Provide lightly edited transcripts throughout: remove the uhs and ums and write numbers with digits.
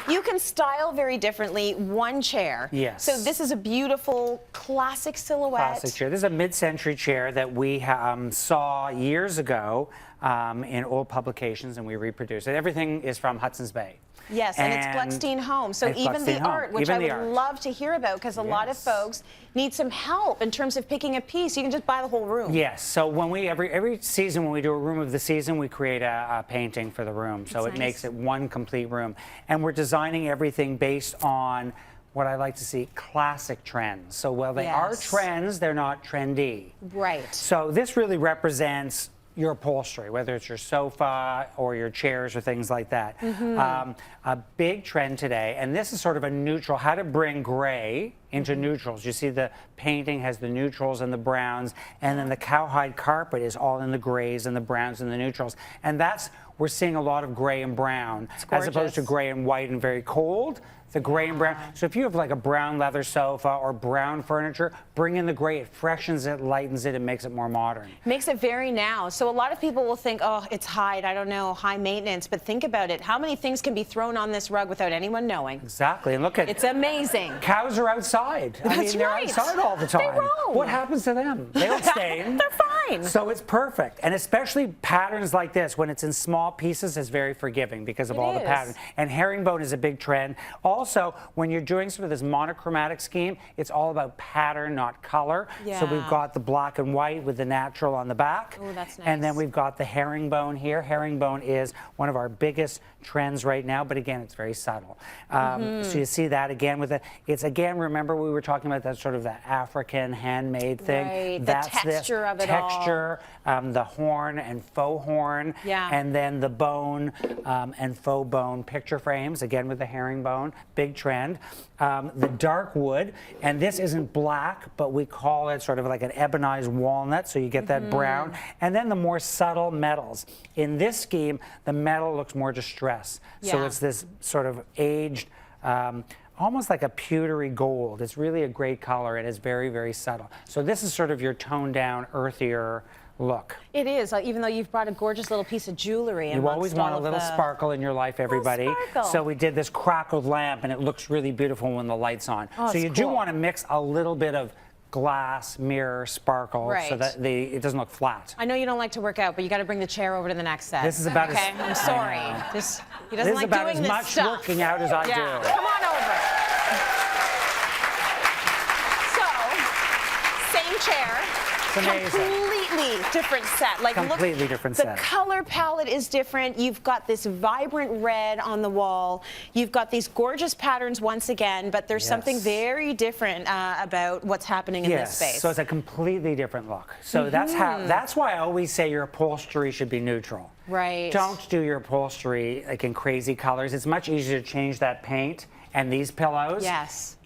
You can style very differently. One chair. Yes. So this is a beautiful classic silhouette. Classic chair. This is a mid-century chair that we saw years ago in old publications, and we reproduced it. Everything is from Hudson's Bay. Yes, and it's Gluckstein Home. So even the art, which I would love to hear about, because a lot of folks need some help in terms of picking a piece. You can just buy the whole room. Yes. So when we every season when we do a room of the season, we create a painting for the room. So it makes it one complete room, and we're designing everything based on what I like to see, classic trends. So while they are trends, they're not trendy. Right. So this really represents your upholstery, whether it's your sofa or your chairs or things like that. A big trend today, and this is sort of a neutral, how to bring gray into neutrals. You see the painting has the neutrals and the browns, and then the cowhide carpet is all in the grays and the browns and the neutrals. And that's, we're seeing a lot of gray and brown, as opposed to gray and white and very cold. The gray and brown. So if you have like a brown leather sofa or brown furniture, bring in the gray. It freshens it, lightens it, and makes it more modern. Makes it very now. So a lot of people will think, oh, it's high, I don't know, high maintenance. But think about it. How many things can be thrown on this rug without anyone knowing? Exactly. And look at it's amazing. Cows are outside. I mean, they're outside all the time. They roam. What happens to them? They don't stain. They're fine. So it's perfect. And especially patterns like this, when it's in small pieces, is very forgiving because of all the patterns. And herringbone is a big trend. Also, when you're doing sort of this monochromatic scheme, it's all about pattern, not color. So we've got the black and white with the natural on the back. Oh, that's nice. And then we've got the herringbone here. Herringbone is one of our biggest trends right now, but again, it's very subtle. So you see that again with it's again, remember we were talking about that sort of the African handmade thing. Right, that's the texture of it all. The horn and faux horn. And then the bone and faux bone picture frames, again with the herringbone, big trend. The dark wood, and this isn't black, but we call it sort of like an ebonized walnut, so you get that brown. And then the more subtle metals. In this scheme, the metal looks more distressed. So it's this sort of aged, almost like a pewtery gold. It's really a great color, and it's very, very subtle. So this is sort of your toned down, earthier look. It is, even though you've brought a gorgeous little piece of jewelry. You always want a little sparkle in your life, everybody. So we did this crackled lamp, and it looks really beautiful when the light's on. So you do want to mix a little bit of glass, mirror, sparkle, so that it doesn't look flat. I know you don't like to work out, but you got to bring the chair over to the next set. This is about I'm sorry. He doesn't like doing this stuff. This is about as much working out as I do. Come on over. So, same chair. Completely different set. Like completely different set. The color palette is different. You've got this vibrant red on the wall. You've got these gorgeous patterns once again, but there's something very different about what's happening in this space. So it's a completely different look. So that's why I always say your upholstery should be neutral. Right. Don't do your upholstery like in crazy colors. It's much easier to change that paint. And these pillows,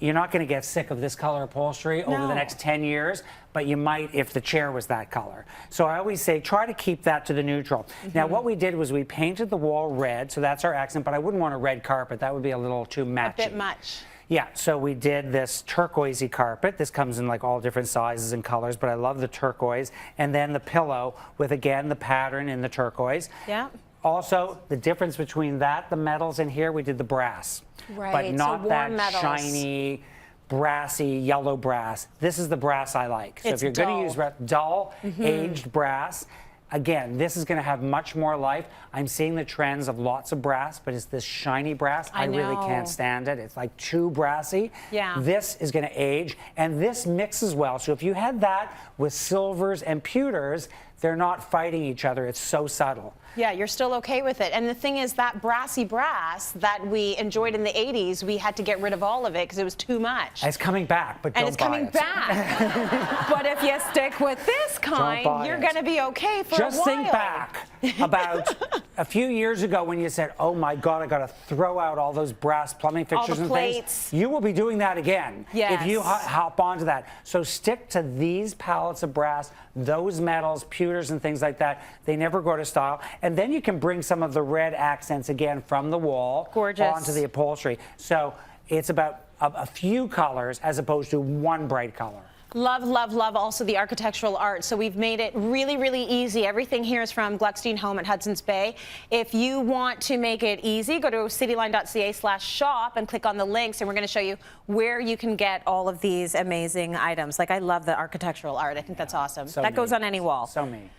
you're not going to get sick of this color upholstery over the next 10 years, but you might if the chair was that color. So I always say try to keep that to the neutral. Now what we did was we painted the wall red, so that's our accent, but I wouldn't want a red carpet. That would be a little too matchy. A bit much. Yeah, so we did this turquoisey carpet. This comes in like all different sizes and colors, but I love the turquoise. And then the pillow with, again, the pattern in the turquoise. Yeah. Also, the difference between that, the metals in here, we did the brass. Right, but not so that shiny, brassy, yellow brass. This is the brass I like. So if you're going to use dull, aged brass, again, this is going to have much more life. I'm seeing the trends of lots of brass, but it's this shiny brass. I really can't stand it. It's like too brassy. Yeah. This is going to age, and this mixes well. So if you had that with silvers and pewters, they're not fighting each other. It's so subtle. Yeah, you're still okay with it. And the thing is, that brassy brass that we enjoyed in the 80s, we had to get rid of all of it because it was too much. It's coming back, but don't buy it. And it's coming back. But if you stick with this kind, you're going to be okay for a while. Just think back about a few years ago when you said, oh my God, I got to throw out all those brass plumbing fixtures and things. You will be doing that again if you hop onto that. So stick to these palettes of brass, those metals, pewters and things like that. They never go to style. And then you can bring some of the red accents again from the wall onto the upholstery. So it's about a few colors as opposed to one bright color. Love, love, love also the architectural art. So we've made it really, really easy. Everything here is from Gluckstein Home at Hudson's Bay. If you want to make it easy, go to cityline.ca/shop and click on the links, and we're going to show you where you can get all of these amazing items. Like, I love the architectural art. I think that's awesome. So that goes me. on any wall. So me.